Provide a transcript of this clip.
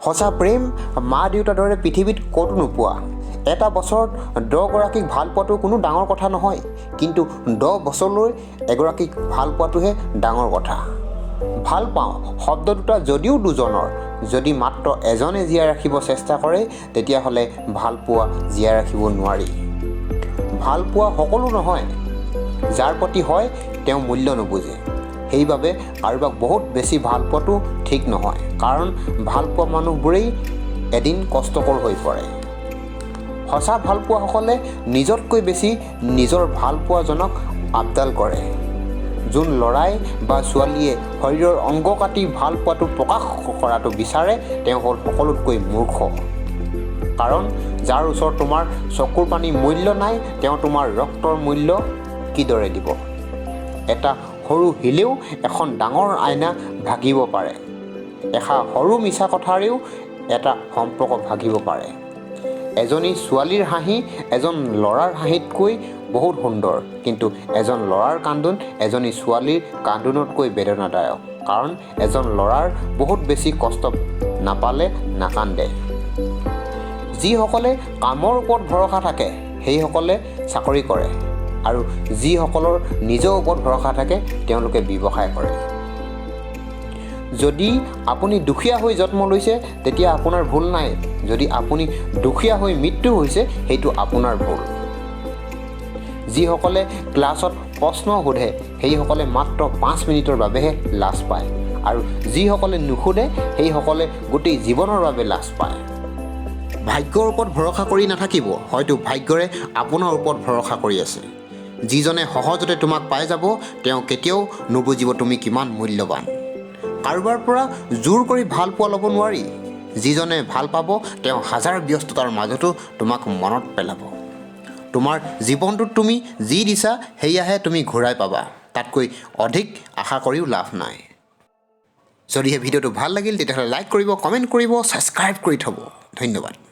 সঁচা প্ৰেম মা দেউতাৰ দৰে পৃথিৱীত ক'তো নোপোৱা। এটা বছৰত 10 গৰাকীক ভাল পোৱাটো কোনো ডাঙৰ কথা নহয়, কিন্তু 10 বছৰলৈ এগৰাকীক ভাল পোৱাটোহে ডাঙৰ কথা। ভাল পাওঁ শব্দ দুটা যদিও দুজনৰ, যদি মাত্ৰ এজনে জীয়াই ৰাখিব চেষ্টা কৰে তেতিয়াহ'লে ভাল পোৱা জীয়াই ৰাখিব নোৱাৰি। ভাল পোৱা সকলো নহয়, যাৰ প্ৰতি হয় তেওঁ মূল্য নুবুজে। সেইবাবে কাৰোবাক বহুত বেছি ভাল পোৱাটো ঠিক নহয়, কাৰণ ভাল পোৱা মানুহবোৰেই এদিন কষ্টকৰ হৈ পৰে। সঁচা ভাল পোৱাসকলে নিজতকৈ বেছি নিজৰ ভাল পোৱাজনক আপডাল কৰে। যোন ল'ৰাই বা ছোৱালীয়ে শৰীৰৰ অংগ কাটি ভাল পোৱাটো প্ৰকাশ কৰাটো বিচাৰে তেওঁ হ'ল সকলোতকৈ মূৰ্খ। কাৰণ যাৰ ওচৰত তোমাৰ চকুৰ পানী মূল্য নাই তেওঁ তোমাৰ ৰক্তৰ মূল্য কিদৰে দিব? এটা সৰু শিলেও এখন ডাঙৰ আইনা ভাগিব পাৰে। এষাৰ সৰু মিছা কথাৰেও এটা সম্পৰ্ক ভাগিব পাৰে। এজনী ছোৱালীৰ হাঁহি এজন ল'ৰাৰ হাঁহিতকৈ বহুত সুন্দৰ, কিন্তু এজন ল'ৰাৰ কান্দোন এজনী ছোৱালীৰ কান্দোনতকৈ বেদনাদায়ক, কাৰণ এজন ল'ৰাৰ বহুত বেছি কষ্ট নাপালে নাকান্দে। যিসকলে কামৰ ওপৰত ভৰসা থাকে সেইসকলে চাকৰি কৰে, আৰু যিসকলৰ নিজৰ ওপৰত ভৰসা থাকে তেওঁলোকে ব্যৱসায় কৰে। যদি আপুনি দুখীয়া হৈ জন্ম লৈছে তেতিয়া আপোনাৰ ভুল নাই, যদি আপুনি দুখীয়া হৈ মৃত্যু হৈছে সেইটো আপোনাৰ ভুল। যিসকলে ক্লাছত প্ৰশ্ন সোধে সেইসকলে মাত্ৰ 5 মিনিটৰ বাবেহে লাজ পায়, আৰু যিসকলে নুসুধে সেইসকলে গোটেই জীৱনৰ বাবে লাজ পায়। ভাগ্যৰ ওপৰত ভৰসা কৰি নাথাকিব, হয়তো ভাগ্যৰে আপোনাৰ ওপৰত ভৰসা কৰি আছে। যিজনে সহজতে তোমাক পাই যাব তেওঁ কেতিয়াও নুবুজিব তুমি কিমান মূল্যৱান। কাৰোবাৰ পৰা জোৰ কৰি ভাল পোৱা ল'ব নোৱাৰি। যিজনে ভাল পাব তেওঁ হাজাৰ ব্যস্ততাৰ মাজতো তোমাক মনত পেলাব। তোমাৰ জীৱনটোত তুমি যি দিছা সেয়াহে তুমি ঘূৰাই পাবা, তাতকৈ অধিক আশা কৰিও লাভ নাই। যদিহে ভিডিঅ'টো ভাল লাগিল তেতিয়াহ'লে লাইক কৰিব, কমেণ্ট কৰিব, ছাবস্ক্ৰাইব কৰি থ'ব। ধন্যবাদ।